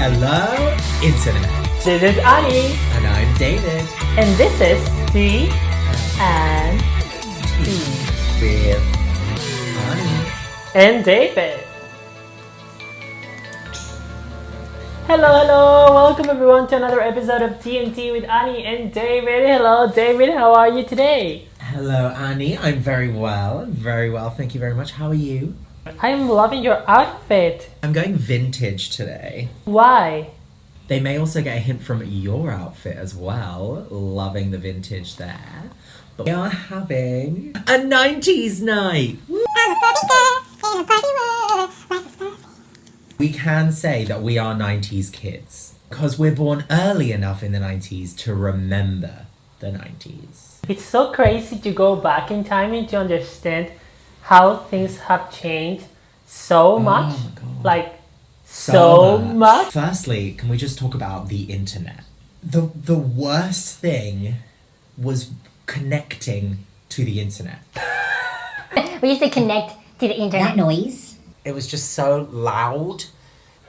Hello, Internet. This is Annie. And I'm David. And this is Tea and Tea With Annie. and David. Hello. Welcome everyone to another episode of Tea&Tea with Annie and David. Hello, David. How are you today? Hello, Annie. I'm very well. Thank you very much. How are you? I'm loving your outfit. I'm going vintage today. Why? They may also get a hint from your outfit as well. Loving the vintage there. But we are having a 90's night. We can say that we are 90's kids because we're born early enough in the 90's to remember the 90's. It's so crazy to go back in time and to understand how things have changed so much. Oh my God. Like, so much. Firstly, can we just talk about the internet? The worst thing was connecting to the internet. We used to connect to the internet. That noise. It was just so loud.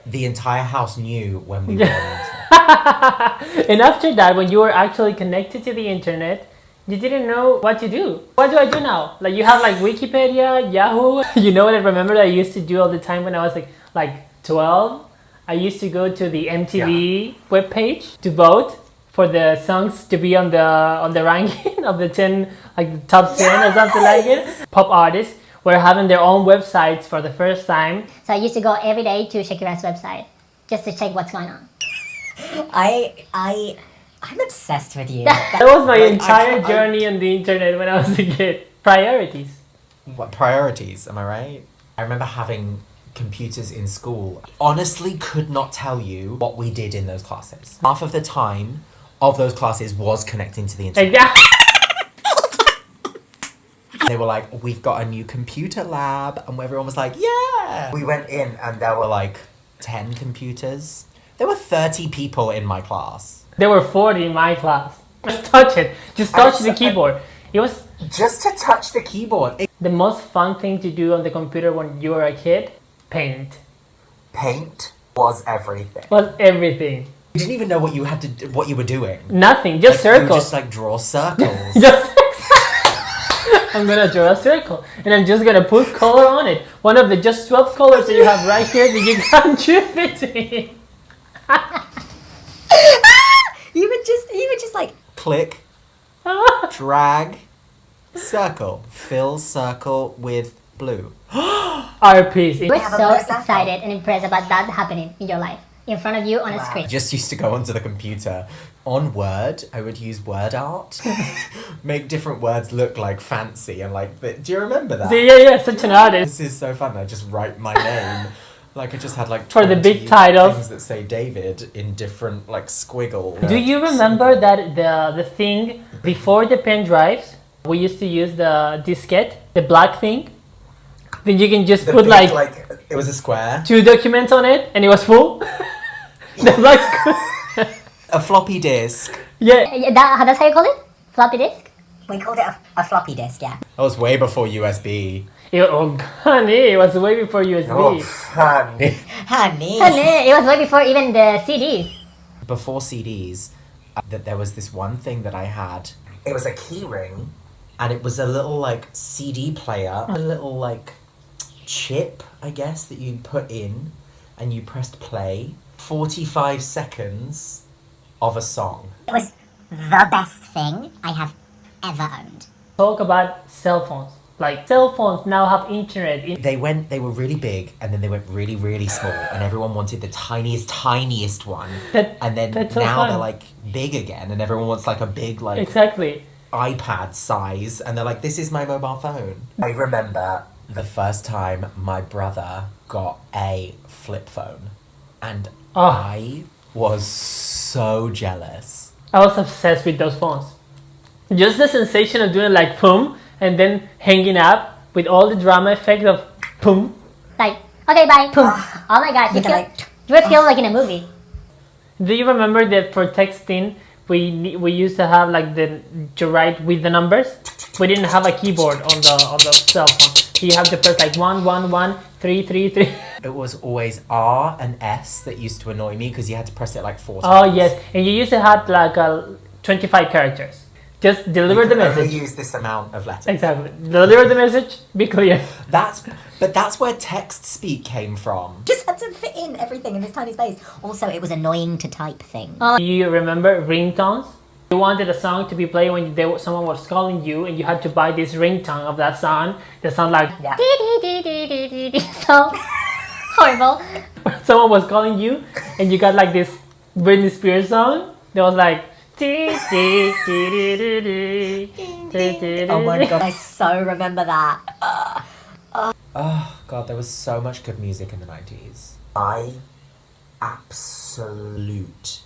The entire house knew when we were on the internet. And after that, when you were actually connected to the internet, you didn't know what to do. What do I do now? Like, you have like Wikipedia, Yahoo. You know what I remember that I used to do all the time when I was like 12? I used to go to the MTV webpage to vote for the songs to be on the ranking of the 10, like the top 10 or something like it. Pop artists were having their own websites for the first time. So I used to go every day to Shakira's website just to check what's going on. I'm obsessed with you. That was my entire journey on the internet when I was a kid. Priorities. What priorities, am I right? I remember having computers in school. Honestly could not tell you what we did in those classes. Half of the time of those classes was connecting to the internet. They were like, we've got a new computer lab, and everyone was like, yeah! We went in and there were like 10 computers. There were 30 people in my class. There were 40 in my class. Just touch it. Just touch the keyboard. It was Just to touch the keyboard. the most fun thing to do on the computer when you were a kid. Paint. Paint was everything. Was everything. You didn't even know what you were doing. Nothing. Just You would circles. just like draw circles. Just I'm gonna draw a circle and I'm just gonna put color on it. One of the just 12 colors that you have right here that you can choose between. You would just like Click, drag, circle. Fill circle with blue. RPs. You were have a so blue circle. excited and impressed about that happening in your life, in front of you on a I screen. just used to go onto the computer. On Word, I would use word art. Make different words look like fancy and like... Do you remember that? Yeah, such an artist. This is so fun. I just write my name. Like I just had like For the big 20 titles. things that say David in different like squiggles. Do you remember that the thing before the pen drives, we used to use the diskette, the black thing? Then you can just The put big, like it was a square. 2 documents on it and it was full. The black A floppy disk. Yeah. That's how you call it? Floppy disk? we called it a floppy disk, yeah. That was way before USB. Honey, it was way before USB. Oh, funny. Honey. It was way before even the CDs. Before CDs, that there was this one thing that I had. It was a key ring, and it was a little like CD player, a little like chip, I guess, that you put in, and you pressed play. 45 seconds of a song. It was the best thing I have ever owned. Talk about cell phones. Like, cell phones now have internet. They were really big, and then they went really, really small, and everyone wanted the tiniest one. And then that's so now fun. they're like big again, and everyone wants like a big like Exactly. iPad size, and they're like, this is my mobile phone. I remember the first time my brother got a flip phone, and I was so jealous. I was obsessed with those phones. Just the sensation of doing like boom and then hanging up with all the drama effect of boom. Like, okay, bye. Boom. Oh my gosh, you would feel like in a movie. Do you remember that for texting we used to have like to write with the numbers. We didn't have a keyboard on the cell phone. So you have to press like 1 1 1 3 3 3. It was always R and S that used to annoy me because you had to press it like 4 Oh times. yes, and you used to have like 25 characters. Just deliver the You can only message. use this amount of letters. Exactly. Deliver the message. Be clear. That's where text speak came from. Just had to fit in everything in this tiny space. Also, it was annoying to type things. Do you remember ringtones? You wanted a song to be played when someone was calling you, and you had to buy this ringtone of that song. That sound like Yeah. So horrible. someone was calling you, and you got like this Britney Spears song that was like. Oh my god, I so remember that. Oh god, there was so much good music in the 90s. My absolute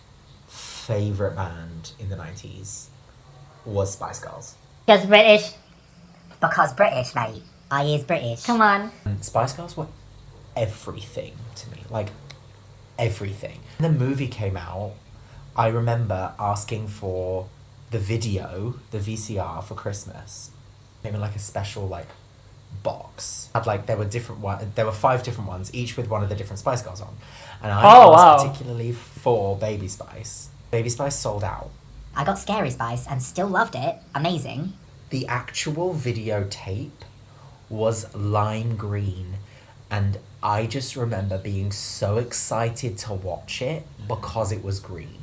favourite band in the 90s was Spice Girls. Just British. Because British, mate. I is British. Come on. And Spice Girls were everything to me. Like, everything. When the movie came out, I remember asking for the video, the VCR, for Christmas. It came in like a special like box. Had like there were 5 different ones, each with one of the different Spice Girls on. And I asked particularly for Baby Spice. Baby Spice sold out. I got Scary Spice and still loved it. Amazing. The actual videotape was lime green, and I just remember being so excited to watch it because it was green.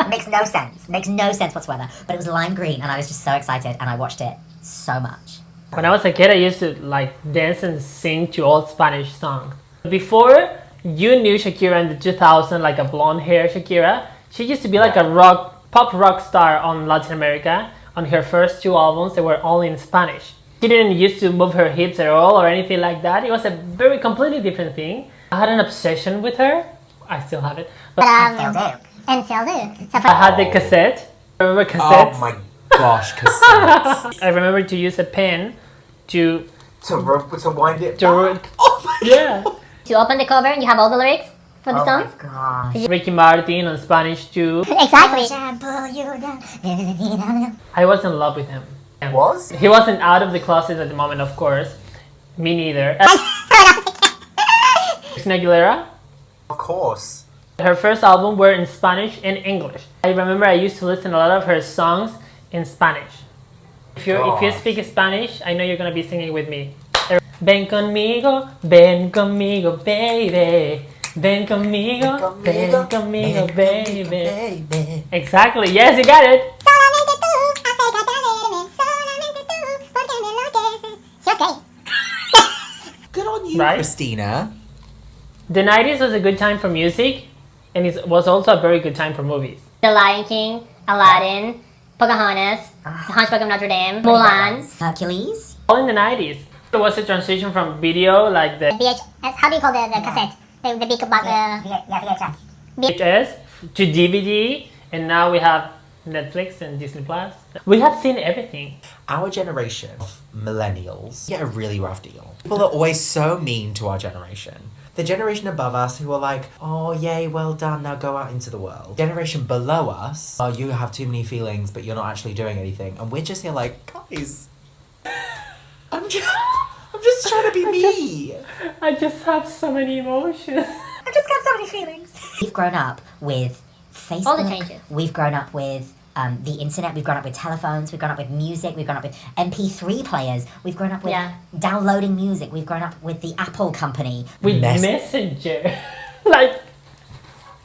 Makes no sense. Makes no sense whatsoever. But it was lime green and I was just so excited and I watched it so much. When I was a kid, I used to like dance and sing to old Spanish songs. Before you knew Shakira in the 2000, like a blonde hair Shakira, she used to be like a pop rock star on Latin America. On her first 2 albums, they were all in Spanish. She didn't used to move her hips at all or anything like that. It was a very completely different thing. I had an obsession with her. I still have it. But Still do. And still do. So I had the cassette. Remember cassettes? Oh my gosh, cassettes. I remember to use a pen to to wind it to back. Oh my yeah. to open the cover, you have all the lyrics for the Oh my songs. gosh. Ricky Martin on Spanish too. Exactly. I was in love with him. Was? He wasn't out of the closet at the moment, of course. Me neither. Christina Aguilera. Of course. Her first album were in Spanish and English. I remember I used to listen a lot of her songs in Spanish. If you speak Spanish, I know you're gonna be singing with me. Ven conmigo, baby. Ven conmigo, baby. Exactly. Yes, you got it. Good on you, Right? Christina. The 90s was a good time for music, and it was also a very good time for movies. The Lion King, Aladdin, Pocahontas, The Hunchback of Notre Dame, Mulan. Hercules. All in the 90s. There was a transition from video, like the VHS. How do you call the cassette? The big box. VHS. VHS to DVD, and now we have Netflix and Disney Plus. We have seen everything. Our generation of millennials get a really rough deal. People are always so mean to our generation. The generation above us who are like, oh yay, well done, now go out into the world. Generation below us, oh, you have too many feelings, but you're not actually doing anything. And we're just here like, guys, I'm just trying to be me. I just have so many emotions. I just got so many feelings. We've grown up with Facebook. All the changes. We've grown up with the internet. We've grown up with telephones. We've grown up with music. We've grown up with MP3 players. We've grown up with downloading music. We've grown up with the Apple company. With Messenger. Like,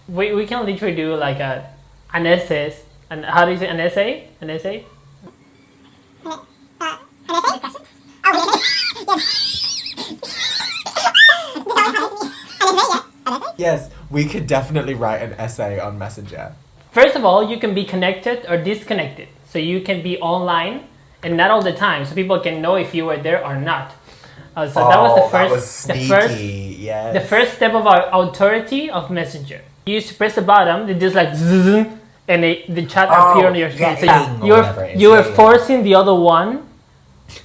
we can literally do like an essay. And how do you say an essay? An essay? Yes, we could definitely write an essay on Messenger. First of all, you can be connected or disconnected. So you can be online and not all the time, so people can know if you were there or not. So that was the first, yes. the first step of our authority of Messenger. You used to press the button, it just like zzz, and the chat appeared on your screen. Yeah, So you were forcing the other one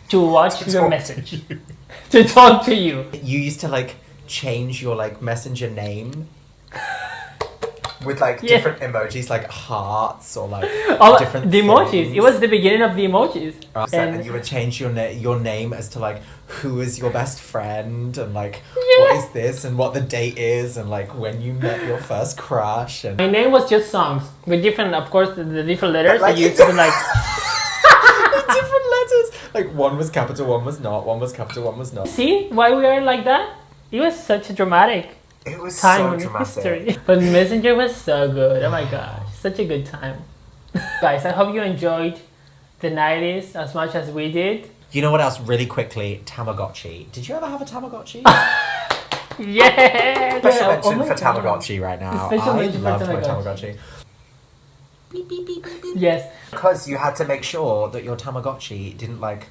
to watch your message, to talk to you. You used to like change your like Messenger name. with like Yeah. different emojis, like hearts or like All different the emojis. things. It was the beginning of the emojis. And you would change your name as to like who is your best friend and like Yeah. what is this and what the date is and like when you met your first crush and My name was just songs with different, of course, the different letters. But, like, that you used to be like, different letters. Like one was capital, one was not. One was capital, one was not. see why we are like that? It was such a dramatic It was time so in dramatic. history. But Messenger was so good. Oh my gosh, such a good time. Guys, I hope you enjoyed the 90s as much as we did. You know what else? Really quickly, Tamagotchi. Did you ever have a Tamagotchi? Yeah. Special Oh mention my for God. Tamagotchi right now. Special I mention for loved my Tamagotchi. Tamagotchi. Beep, beep, beep, beep, beep. Yes. Because you had to make sure that your Tamagotchi didn't like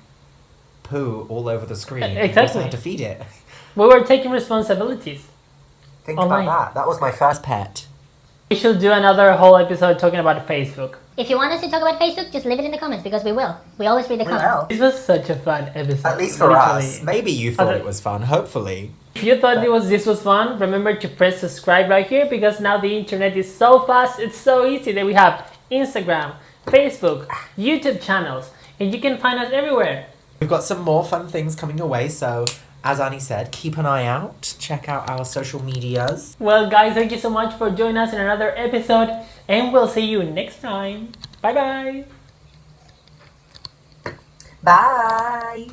poo all over the screen. You also Exactly. had to feed it. We were taking responsibilities. Think Online. about that. That was my first pet. We should do another whole episode talking about Facebook. If you want us to talk about Facebook, just leave it in the comments because we will. We always read the We comments. will. This was such a fun episode. At least for literally. us. Maybe you thought Other- it was fun. Hopefully. If you thought this was fun, remember to press subscribe right here because now the internet is so fast, it's so easy that we have Instagram, Facebook, YouTube channels, and you can find us everywhere. We've got some more fun things coming your way, so as Annie said, keep an eye out. Check out our social medias. Well, guys, thank you so much for joining us in another episode, and we'll see you next time. Bye bye. Bye.